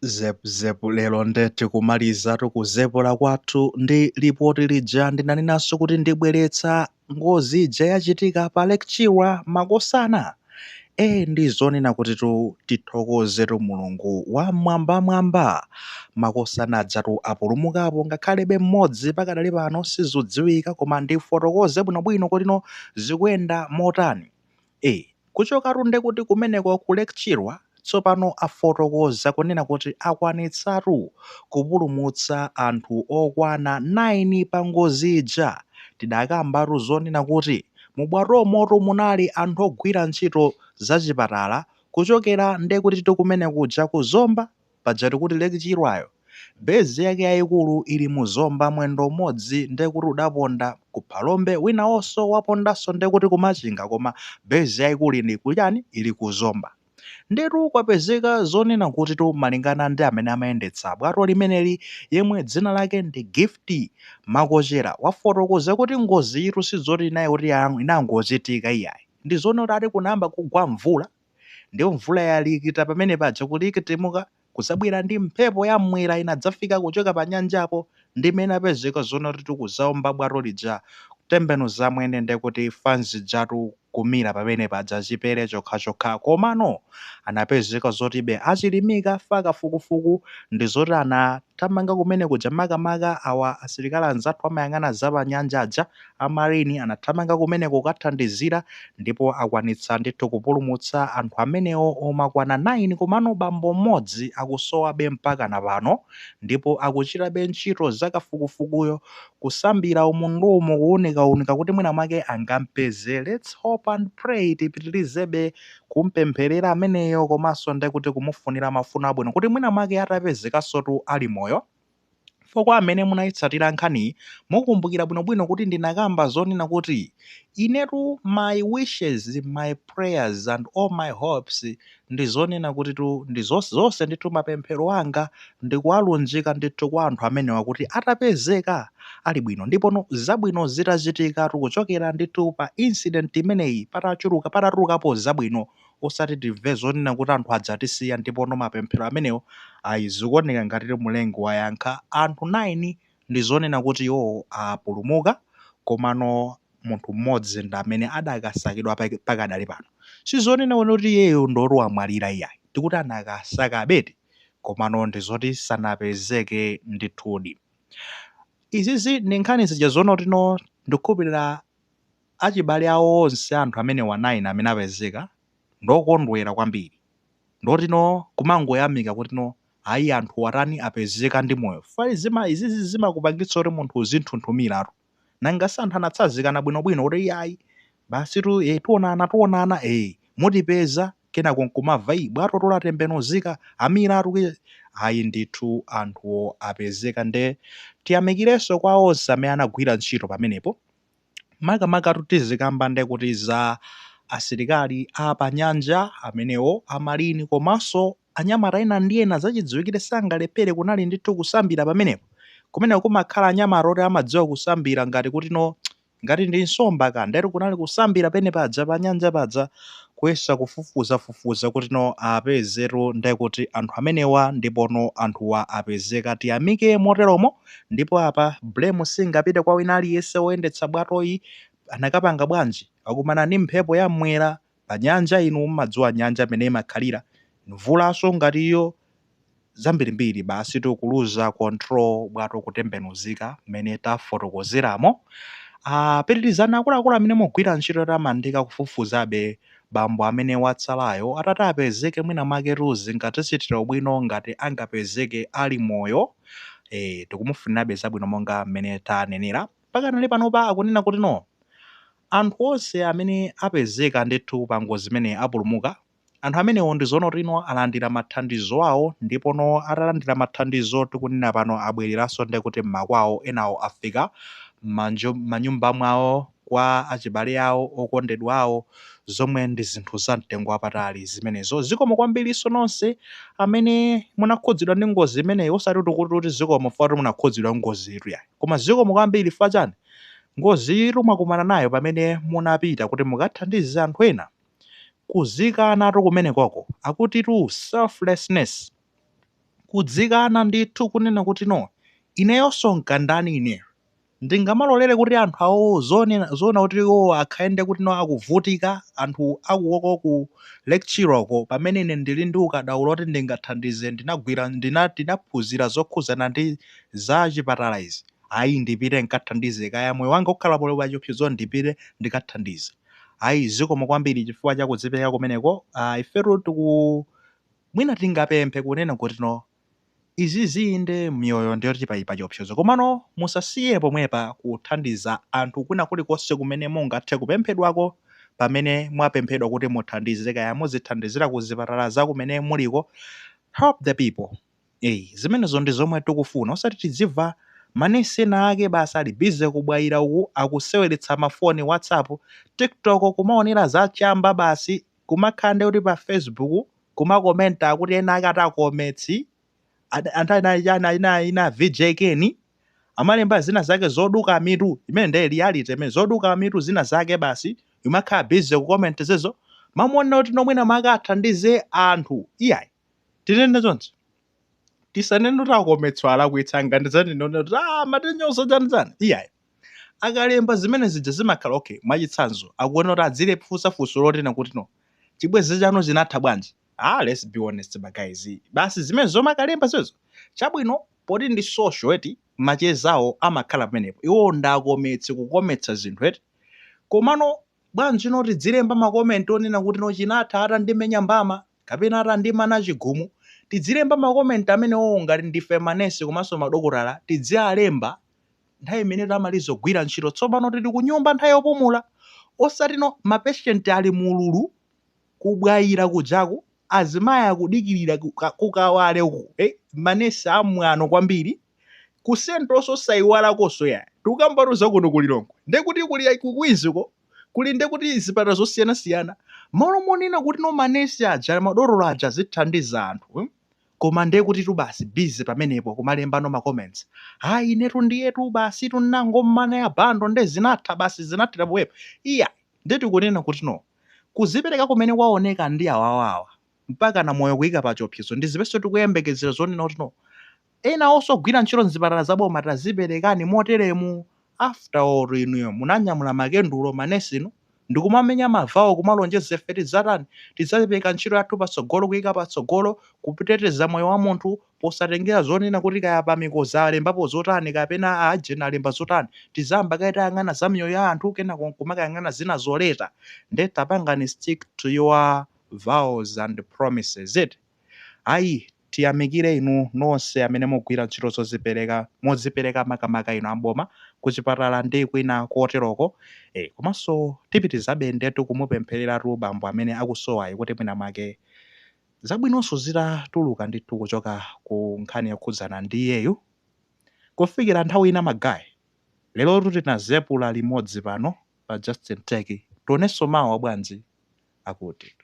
Zepu lero ndeti kumaliza tukuzepula kwathu ndi lipoti lija ndinanenanso kuti ndibweretsa ngozi ija yachitika pa Lake Chiwa makosana. Ndi zonena kuti tithokozetu Mulungu wamwambamwamba. Makosana adzatu apulumukapo ngakhalebe mmodzi pakadali pano sizodziwika, koma ndifotokoze bwinobwino kuti zikuyenda motani. Kuchokatu nde kuti kumeneko ku Lake Chiwa tsopano afotokoza kunena kuti akwanitsatu kupulumutsa anthu okwana 9 pa ngozi ija. Tidakambatu zonena kuti mubwatomotu munali anthu ogwira ntchito zachipatala kuchokera nde kuti tikumene kuja ku Zomba pajati kuti Lake Chiwayo bezi yake yayikulu ili mu Zomba mwendo umodzi nde kuti udaponda ku Phalombe, winawonso wapondanso nde kuti kumachinga, koma bezi yayikulu ili kuyani ili ku Zomba. Ndetu kwapezeka zonena kuti malingana ndi amene amayendetsa bwato limeneli yemwe dzina lake ndi Gift Makochera wafotokoza kuti ngozi itu sizoti naye kuti inangochitika iyayi, ndi zone kuti ati kunayamba kugwa mvula, ndiyo mvula yalikita pamene paja kulikitimuka kusabwera ndi mphepo yamwera inadzafika kuchoka pa nyanjapo, ndi imene apezeka zone kuti tikuzomba bwato lija kutembenuza mwene nde kuti fanzi jatu kumira pamene paja chipere chokhachokha. Komano anapezeka zotibe achilimika faka fukufuku ndi zoti anathamanga kumene kuja makamaka awa asilikali anzathu amayang'ana zapanyanja aja amarini anathamanga kumene kukathandizira ndipo akwanitsa ndithu kupulumutsa anthu amenewo omakwana 9, komano bambo mmodzi akusowabe mpaka na pano, ndipo akuchitabe ntchito zakafukufukuyo kusambira umundumu kuwunikawunika kuti mwina mwake angampeze. Let's hope and pray tipitilizebe kumpempherera ameneyo komanso nde kuti kumufunira mafuno abwino kuti mwina mwake atapezekansotu ali moyo. Fokwa amene munayitsatira nkhani mukumbukira bwinobwino kuti ndinakamba zonena kuti inetu my wishes, my prayers and all my hopes ndi zonena kuti ndi zonse ndithu mapemphero anga ndikuwalunjika ndithu kwa anthu amenewa kuti atapezeka ali bwino, ndipo zabwino zitachitika kuchokera ndithu pa incident imeneyi patatulukapo zabwino, osati timve zonena kuti anthu adzatisiya ndipo mapemphero amenewo zikuoneka ngati mulengi wayankha. Anthu 9 ndi zonena kuti iwo apulumuka, komano munthu mmodzi ndi amene adakasakidwa pakadali pano. Sizonena kuti iyeyo ndoti wamwalira iyayi, tikuti anakasaka abeti, komano ndi zoti sanapezeke ndithudi. Izizi ndi nkhani zija zona kuti ndikukhulupirira achibale awo onse anthu amene 9 amene apezeka ndokondwera kwambiri, ndoti kumangoyamika kuti ayi anthu watani apezeka ndi moyo. Izizi zimakupangitsa kuti munthu uzinthunthumira nangasi anthu anatsazikana bwinobwino kuti ayi basi tionana mutipeza kenako nkumava bwato tolatembenuzika amiratu ayi ndithu anthuwo apezeka. Nde tiyamikirenso kwa onse amene anagwira ntchito pamenepo, makamaka tizikamba nde kuti za asilikali apanyanja amenewo amarini komanso anyamata ena ndi ena zachidziwikire sangalephere kunali ndithu kusambira pamenepo, kumeneko kumakhala anyamata oti amadziwa kusambira ngati ndi nsomba kandero kunali kusambira pene paja panyanja paja kuyesa kufufuza kuti apezeru nde kuti anthu amenewa ndipo anthuwa apezeka. Tiyamike moteromo, ndipo apa blame singapite kwa wina aliyense woyendetsa bwatoyi anakapanga bwanji akumana ndi mphepo yamwera pa nyanja. Inu mmadziwa nyanja amene imakhalira mvulaso ngatiyo zambirimbiri, basi tikuluza control bwato kutembenuzika mmene tafotokozeramo. Pitirizana akuluakulu amene mogwira ntchito tamandika kufufuzabe bambo amene watsalayo atati apezeke mwina mwake zingatisitira ubwino ngati angapezeke ali moyo. Tikumufunirabe zabwino monga mmene tanenera. Pakanali panopa akunena kuti anthu onse amene apezeka ndithu pa ngozi imene apulumuka, anthu amenewo ndi zona kuti alandira mathandizo awo, ndipo atalandira mathandizo tikunena pano abwereranso nde kuti mmakwawo enawo afika manyumba mwawo kwa achibale awo okondedwa awo, zomwe ndi zinthu za mtengo wapatali zimenezo. Zikomo kwambiriso nonse amene munakhudzidwa ndi ngozi imeneyo, osati kuti zikomo foti munakhudzidwa ngozi itu yayi, koma zikomo kwambiri fachani ngozi itu mwakumana nayo pamene munapita kuti mukathandize anthu ena kuzika anatu kumenekoko. Akuti selflessness kudzikana ndithu kunena kuti no ineyonso nkandani ineyo ndingamalolere kuti anthu awo zoona kuti iwo akhaende kuti no akuvutika anthu akuwoko ku lecture uko pamene ine ndili ndi ukadaulo oti ndingathandize ndinaphunzira zokhuzana ndi za chipatala izi ayi ndipite nkathandize kaya moyo wanga ukhala pole pachiopsezo ndipite ndikathandize ayi zikomo kwambiri chifukwa cha kudzipereka kumeneko ifetu mwina tingapemphe kunena kuti no izi zinde mioyo ndiyoti pa chiopsezo komano musasiye pomwepa kuthandiza anthu kwina kulikonse kumene mungathe kupemphedwako pamene mwapemphedwa kuti muthandize kaya muzithandizira ku zipatala za kumene muliko help the people zimenezo ndi zomwe tikufuna osati tidziva manesi ena ake basi ali bize kubwayira uku akuseweretsa mafoni WhatsApp TikTok kumaonera zachamba basi kumakhande kuti pa Facebook kumakomenta kuti ena ake atakometsi anthu ina VJ Keni amalemba zina zake zoduka mitu imene ndiye reality imene zoduka mitu zina zake basi imakhala bize kukomenta zezo mamuona kuti nomwena makathandize anthu iyayi tinene zonse tisanene kuti akometswa alakuitsanga ndizanene kuti matenyoso chanizani iyayi akalemba zimene zija zimakhala okay mwachitsanzo akuona kuti adzile fusafuso lotena kuti no chibwezi chanu zinatha bwanji let's be honest guys basi zimene zomakalemba zezo chabwino poti ndi social eti machezawo amakhala pamenepo iwo ndakometsi kukometsa zinthu eti komano bwanji no tidzilemba makomenti onena kuti no chinatha atandimenya mbama kapena atandimana chigumu tidzilemba makomenti amenewo ngati ndife manesi komanso madokotala tidzialemba nthawi imene tamalizogwira ntchito tsopano tili kunyumba nthawi yopumula osati no mapatient ali mululu kubwayira kujaku azimayi akudikirira kukawale uku manesi amwano kwambiri kusentonso sayiwalakonso ya tikambatuza kuno kulilongo ndekuti kuli kukwiziko kuli ndekuti zipatala zosiyanasiyana malo monena kuti no manesi aja madokotala aja zithandiza anthu koma ndekuti tu basi bize pamenepo kumalemba no macomments inetu ndiyetu basi tunangomana ya bando nde zinatha basi zinathira powepo iya ndeti kunena kuti no kuzipereka kumene kwaoneka ndi awawawa mpaka na moyo kuyika pa chiopsezo ndi zipenso tikuyembekezera zonena kuti no ena osogwira ntchito mzipatala zaboma taziperekani moteremu after all inuyo munanyamula makendulo manesino ndikumamenya mavawo kumalonjeza feti zatani tidzapereka ntchito yathu patsogolo kuyika patsogolo kuteteza moyo wa munthu posatengera zonena kuti kaya pamikozi alembapo zotani kapena ajena alemba zotani tizamba kaita yang'ana za miyoyo ya anthu kena kumakayang'ana zina zoleta nde tapangani stick to your vows and promises ayi tiyamikire inu nonse amene mugwira ntchito zozipereka modzipereka makamaka inu amboma kuchipatala ndi kwina koteroko komanso tipitizabe ndetu kumupempherera bambo amene akusowayi kuti mwina make zabwinonso zitatuluka ndithu kuchoka ku nkhani yokhudzana ndi iyeyu kufikira nthawi ina magayi lero tinazepula limodzi pano pa Justin Tech tionenso mawa bwanji akuti